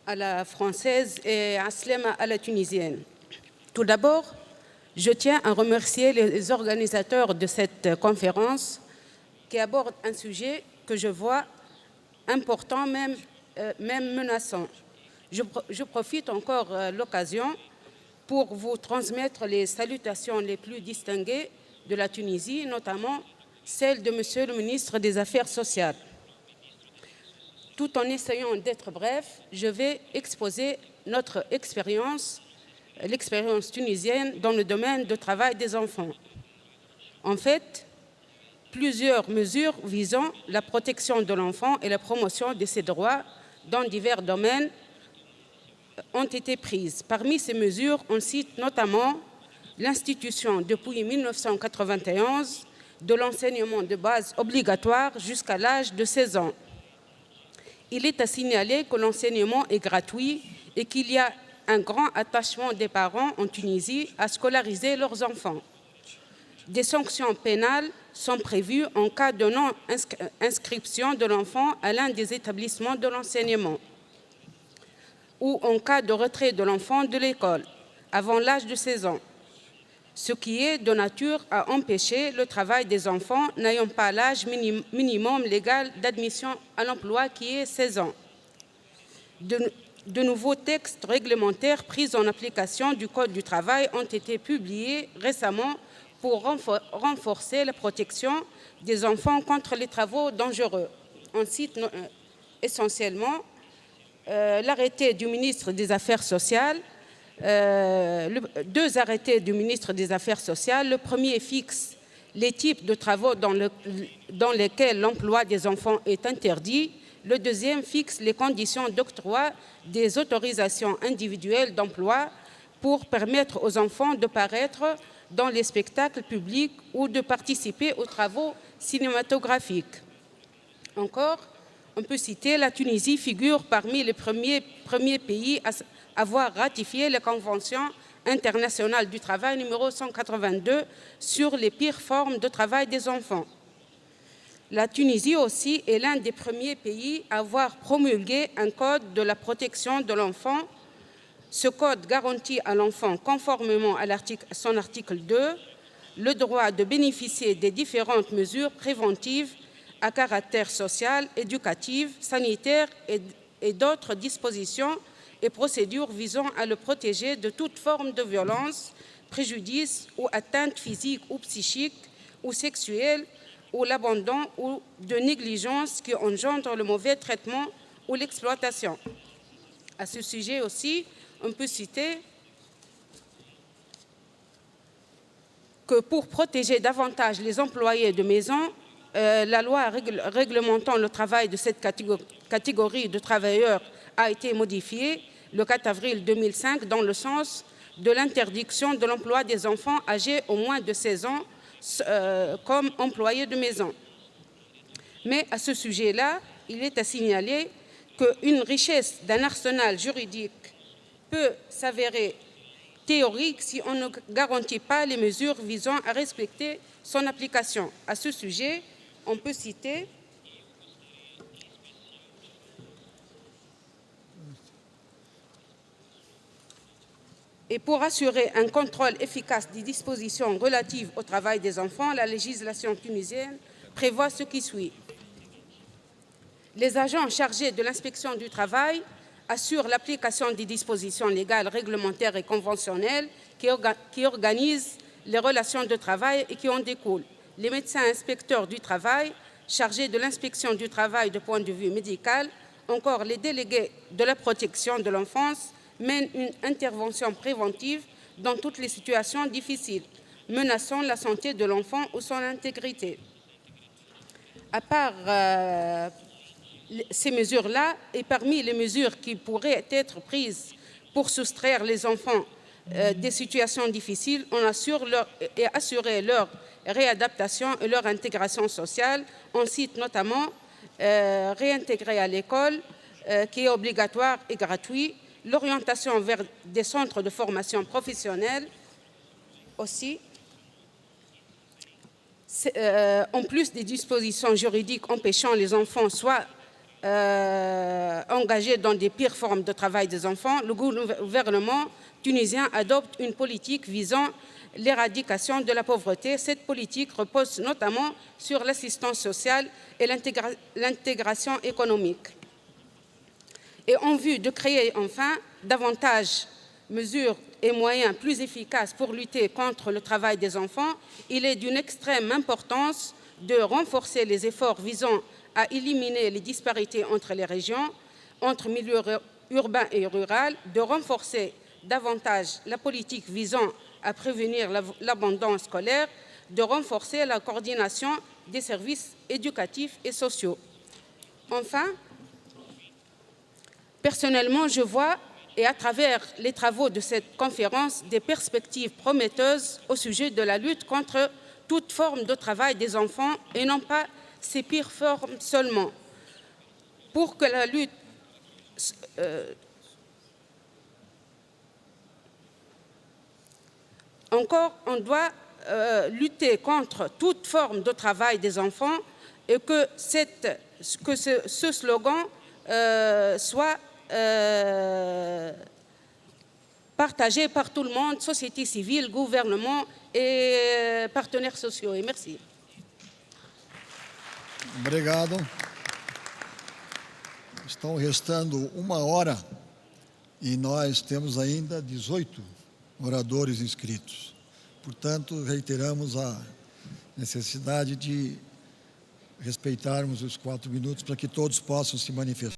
à la française et Aslema à la tunisienne. Tout d'abord, je tiens à remercier les organisateurs de cette conférence qui aborde un sujet que je vois important, même menaçant. Je profite encore de l'occasion pour vous transmettre les salutations les plus distinguées de la Tunisie, notamment celle de Monsieur le ministre des Affaires sociales. Tout en essayant d'être bref, je vais exposer notre expérience, l'expérience tunisienne dans le domaine du travail des enfants. En fait, plusieurs mesures visant la protection de l'enfant et la promotion de ses droits dans divers domaines ont été prises. Parmi ces mesures, on cite notamment l'institution depuis 1991 de l'enseignement de base obligatoire jusqu'à l'âge de 16 ans. Il est à signaler que l'enseignement est gratuit et qu'il y a un grand attachement des parents en Tunisie à scolariser leurs enfants. Des sanctions pénales sont prévues en cas de non-inscription de l'enfant à l'un des établissements de l'enseignement ou en cas de retrait de l'enfant de l'école avant l'âge de 16 ans, ce qui est de nature à empêcher le travail des enfants n'ayant pas l'âge minimum légal d'admission à l'emploi qui est 16 ans. De nouveaux textes réglementaires pris en application du Code du travail ont été publiés récemment pour renforcer la protection des enfants contre les travaux dangereux. On cite essentiellement l'arrêté du ministre des Affaires sociales, deux arrêtés du ministre des Affaires sociales. Le premier fixe les types de travaux dans lesquels l'emploi des enfants est interdit. Le deuxième fixe les conditions d'octroi des autorisations individuelles d'emploi pour permettre aux enfants de paraître dans les spectacles publics ou de participer aux travaux cinématographiques. Encore, on peut citer la Tunisie figure parmi les premiers pays à avoir ratifié la Convention internationale du travail numéro 182 sur les pires formes de travail des enfants. La Tunisie aussi est l'un des premiers pays à avoir promulgué un code de la protection de l'enfant. Ce code garantit à l'enfant, conformément à son article 2, le droit de bénéficier des différentes mesures préventives à caractère social, éducatif, sanitaire et d'autres dispositions et procédures visant à le protéger de toute forme de violence, préjudice ou atteinte physique ou psychique ou sexuelle ou l'abandon ou de négligence qui engendre le mauvais traitement ou l'exploitation. À ce sujet aussi, on peut citer que pour protéger davantage les employés de maison, la loi réglementant le travail de cette catégorie de travailleurs a été modifiée le 4 avril 2005 dans le sens de l'interdiction de l'emploi des enfants âgés au moins de 16 ans comme employés de maison. Mais à ce sujet-là, il est à signaler qu'une richesse d'un arsenal juridique peut s'avérer théorique si on ne garantit pas les mesures visant à respecter son application. À ce sujet, on peut citer et pour assurer un contrôle efficace des dispositions relatives au travail des enfants, la législation tunisienne prévoit ce qui suit. Les agents chargés de l'inspection du travail assurent l'application des dispositions légales, réglementaires et conventionnelles qui organisent les relations de travail et qui en découlent. Les médecins inspecteurs du travail chargés de l'inspection du travail du point de vue médical, encore les délégués de la protection de l'enfance mènent une intervention préventive dans toutes les situations difficiles, menaçant la santé de l'enfant ou son intégrité. À part ces mesures-là, et parmi les mesures qui pourraient être prises pour soustraire les enfants des situations difficiles, on assure assurer leur réadaptation et leur intégration sociale. On cite notamment réintégrer à l'école, qui est obligatoire et gratuit, l'orientation vers des centres de formation professionnelle aussi. En plus des dispositions juridiques empêchant les enfants soit engagés dans des pires formes de travail des enfants, le gouvernement tunisien adopte une politique visant l'éradication de la pauvreté. Cette politique repose notamment sur l'assistance sociale et l'intégration économique. Et en vue de créer enfin davantage mesures et moyens plus efficaces pour lutter contre le travail des enfants, il est d'une extrême importance de renforcer les efforts visant à éliminer les disparités entre les régions, entre milieux urbains et ruraux, de renforcer davantage la politique visant à prévenir l'abandon scolaire, de renforcer la coordination des services éducatifs et sociaux. Enfin, personnellement, je vois, et à travers les travaux de cette conférence, des perspectives prometteuses au sujet de la lutte contre toute forme de travail des enfants et non pas ces pires formes seulement. Pour que la lutte encore, on doit lutter contre toute forme de travail des enfants et que ce slogan soit partagé par tout le monde, société civile, gouvernement et partenaires sociaux. Et merci. Obrigado. Estão restando 1 hora e nós temos ainda 18 oradores inscritos. Portanto, reiteramos a necessidade de respeitarmos os 4 minutos para que todos possam se manifestar.